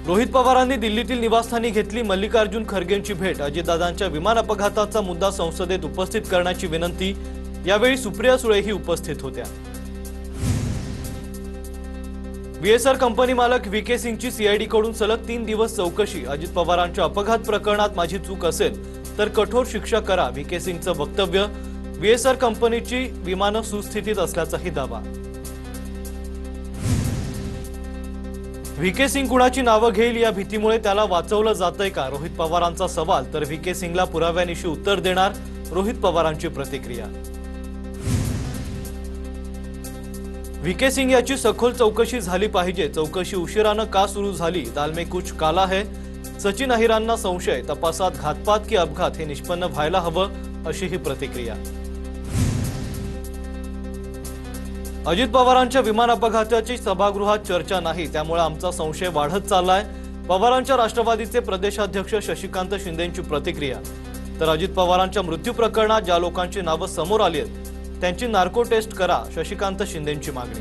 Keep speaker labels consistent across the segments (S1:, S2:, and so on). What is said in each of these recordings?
S1: रोहित पवारांनी दिल्लीतील निवासस्थानी घेतली मल्लिकार्जुन खरगेंची भेट। अजितदादांच्या विमान अपघाताचा मुद्दा संसदेत उपस्थित करण्याची विनंती। यावेळी सुप्रिया सुळेही उपस्थित होत्या। बीएसआर कंपनी मालक व्हीके सिंगची सीआयडी कडून सलग 3 दिवस चौकशी। अजित पवारांच्या अपघात प्रकरणात माझी चूक असेल तर कठोर शिक्षा करा, व्हीके सिंगचं वक्तव्य। बीएसआर कंपनीची विमानं सुस्थितीत असल्याचाही दावा। व्हीके सिंग कुणाची नावं घेईल या भीतीमुळे त्याला वाचवलं जातंय का, रोहित पवारांचा सवाल। तर व्हीके सिंगला पुराव्यानिशी उत्तर देणार, रोहित पवारांची प्रतिक्रिया। व्हीके सिंग याची सखोल चौकशी झाली पाहिजे। चौकशी उशिरानं का सुरू झाली, दाल में कुछ काला है। सचिन अहिरांना संशय, तपासात घातपात की अपघात हे निष्पन्न व्हायला हवं, अशी ही प्रतिक्रिया। अजित पवारांच्या विमान अपघाताची सभागृहात चर्चा नाही, त्यामुळे आमचा संशय वाढत चाललाय। पवारांच्या राष्ट्रवादीचे प्रदेशाध्यक्ष शशिकांत शिंदेंची प्रतिक्रिया। तर अजित पवारांच्या मृत्यू प्रकरणात ज्या लोकांची नावं समोर आली आहेत त्यांची नार्को टेस्ट करा, शशिकांत शिंदेंची मागणी।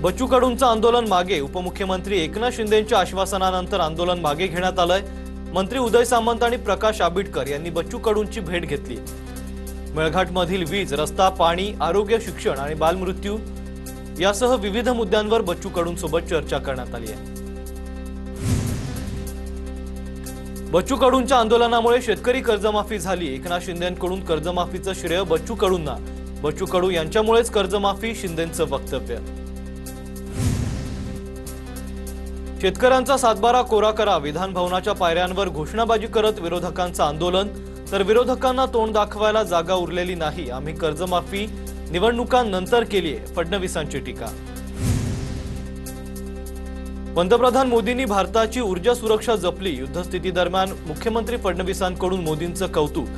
S1: बच्चू कडूंचं आंदोलन मागे, उपमुख्यमंत्री एकनाथ शिंदेंच्या आश्वासनानंतर आंदोलन मागे घेण्यात आलंय। मंत्री उदय सामंत आणि प्रकाश आंबेडकर यांनी बच्चू कडूंची भेट घेतली। मेळघाटमधील वीज, रस्ता, पाणी, आरोग्य, शिक्षण आणि बालमृत्यू यासह विविध मुद्द्यांवर बच्चू कडूंसोबत चर्चा करण्यात आली आहे। बच्चू कडूंच्या आंदोलनामुळे शेतकरी कर्जमाफी झाली। एकनाथ शिंदेंकडून कर्जमाफीचं श्रेय बच्चू कडूंना, बच्चू कडू यांच्यामुळेच कर्जमाफी, शिंदेंचं वक्तव्य। शेतकऱ्यांचा सातबारा कोरा करा, विधान भवनाच्या पायऱ्यांवर घोषणाबाजी करत विरोधकांचं आंदोलन। तर विरोधकांना तोंड दाखवायला जागा उरलेली नाही, आम्ही कर्जमाफी निवडणुकांनंतर केलीये, फडणवीसांची टीका। पंतप्रधान मोदींनी भारताची ऊर्जा सुरक्षा जपली, युद्धस्थिती दरम्यान मुख्यमंत्री फडणवीसांकडून मोदींचं कौतुक।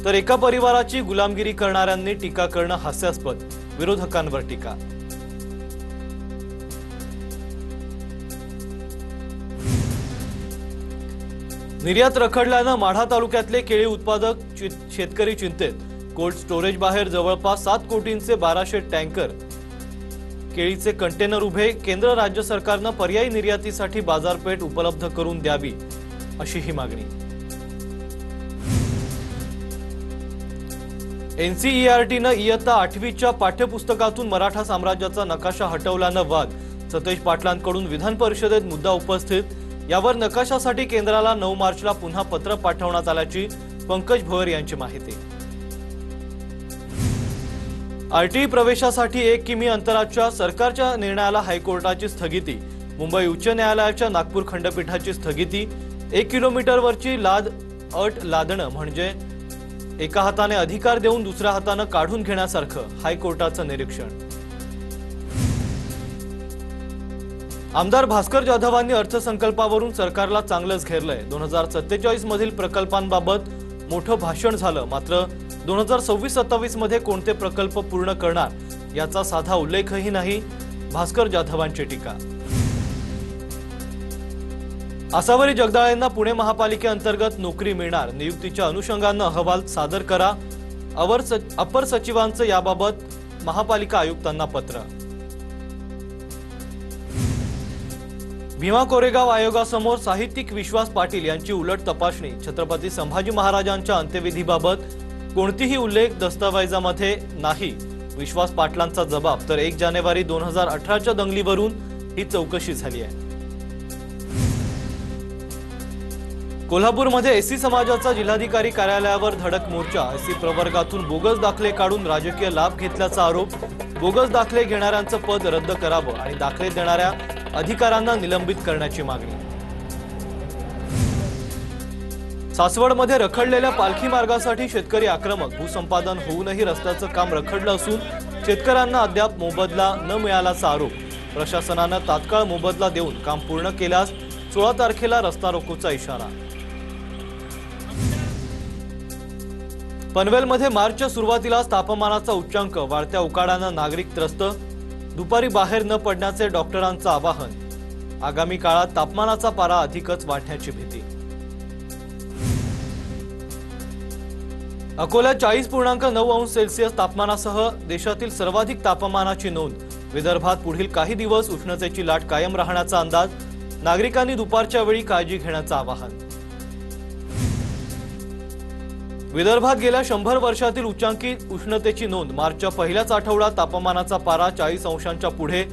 S1: तर एका परिवाराची गुलामगिरी करणाऱ्यांनी टीका करणं हास्यास्पद, विरोधकांवर टीका। निर्यात रखडल्यानं माढा तालुक्यातले केळी उत्पादक शेतकरी चिंतेत। कोल्ड स्टोरेज बाहेर जवळपास 7 कोटींचे 1200 टँकर केळीचे कंटेनर उभे। केंद्र राज्य सरकारनं पर्यायी निर्यातीसाठी बाजारपेठ उपलब्ध करून द्यावी, अशी ही मागणी। एनसीईआरटीनं इयत्ता 8वीच्या पाठ्यपुस्तकातून मराठा साम्राज्याचा नकाशा हटवल्यानं वाद। सतेज पाटलांकडून विधान परिषदेत मुद्दा उपस्थित। यावर नकाशासाठी केंद्राला 9 मार्चला पुन्हा पत्र पाठवण्यात आल्याची पंकज भोयर यांची माहिती। आरटीई प्रवेशासाठी 1 किमी अंतराच्या सरकारच्या निर्णयाला हायकोर्टाची स्थगिती। मुंबई उच्च न्यायालयाच्या नागपूर खंडपीठाची स्थगिती। 1 किलोमीटरवरची लाद अट लादणं म्हणजे एका हाताने अधिकार देऊन दुसऱ्या हाताने काढून घेण्यासारखं, हायकोर्टाचं निरीक्षण। आमदार भास्कर जाधवांनी अर्थसंकल्पावरून सरकारला चांगलंच घेरलंय। 2047 मधील प्रकल्पांबाबत मोठं भाषण झालं, मात्र 2026-27 मध्ये कोणते प्रकल्प पूर्ण करणार याचा साधा उल्लेखही नाही, भास्कर जाधवांची टीका। आसावरी जगदाळेंना पुणे महापालिकेअंतर्गत नोकरी मिळणार, नियुक्तीच्या अनुषंगानं अहवाल सादर करा। अपर सचिवांचं याबाबत महापालिका आयुक्तांना पत्र। भीमा कोरेगाव आयोगासमोर साहित्यिक विश्वास पाटील यांची उलट तपासणी। छत्रपती संभाजी महाराजांच्या अंत्यविधीबाबत कोणतीही उल्लेख दस्तावेजामध्ये नाही, विश्वास पाटलांचा जबाब। तर 1 जानेवारी 2018च्या दंगलीवरून ही चौकशी झाली आहे। कोल्हापूरमध्ये एससी समाजाचा जिल्हाधिकारी कार्यालयावर धडक मोर्चा। एससी प्रवर्गातून बोगस दाखले काढून राजकीय लाभ घेतल्याचा आरोप। बोगस दाखले घेणाऱ्यांचं पद रद्द करावं आणि दाखले देणाऱ्या अधिकाऱ्यांना निलंबित करण्याची मागणी। सासवडमध्ये रखडलेल्या पालखी मार्गासाठी शेतकरी आक्रमक। भूसंपादन होऊनही रस्त्याचं काम रखडलं असून शेतकऱ्यांना अद्याप मोबदला न मिळाल्याचा आरोप। प्रशासनानं तात्काळ मोबदला देऊन काम पूर्ण केल्यास 16 तारखेला रस्ता रोकोचा इशारा। पनवेलमध्ये मार्चच्या सुरुवातीलाच तापमानाचा उच्चांक, वाढत्या उकाड्यानं नागरिक त्रस्त। दुपारी बाहेर न पडण्याचे डॉक्टरांचं आवाहन। आगामी काळात तापमानाचा पारा अधिकच वाढण्याची भीती। अकोल्यात 40.9 अंश सेल्सिअस तापमानासह देशातील सर्वाधिक तापमानाची नोंद। विदर्भात पुढील काही दिवस उष्णतेची लाट कायम राहण्याचा अंदाज, नागरिकांनी दुपारच्या वेळी काळजी घेण्याचं आवाहन. विदर्भात गेल्या 100 वर्षातील उच्चांकी उष्णतेची नोंद, मार्चच्या पहिल्याच आठवड्यात तापमानाचा पारा 40 अंशांच्या पुढे.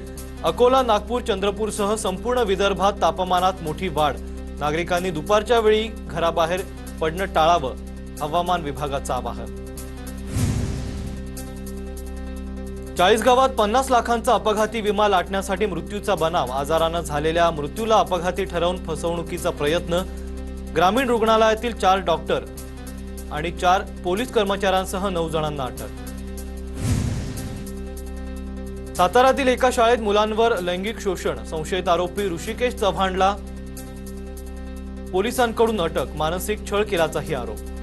S1: अकोला, नागपूर, चंद्रपूरसह संपूर्ण विदर्भात तापमानात मोठी वाढ, नागरिकांनी दुपारच्या वेळी घराबाहेर पडणं टाळावं, हवामान विभागाचं आवाहन. 40 गावात 50 लाखांचा अपघाती विमा लाटण्यासाठी मृत्यूचा बनाव, आजारानं झालेल्या मृत्यूला अपघाती ठरवून फसवणुकीचा प्रयत्न. ग्रामीण रुग्णालयातील 4 डॉक्टर आणि 4 पोलीस कर्मचाऱ्यांसह 9 जणांना अटक. साताऱ्यातील एका शाळेत मुलांवर लैंगिक शोषण, संशयित आरोपी ऋषिकेश चव्हाणला पोलिसांकडून अटक, मानसिक छळ केल्याचाही आरोप.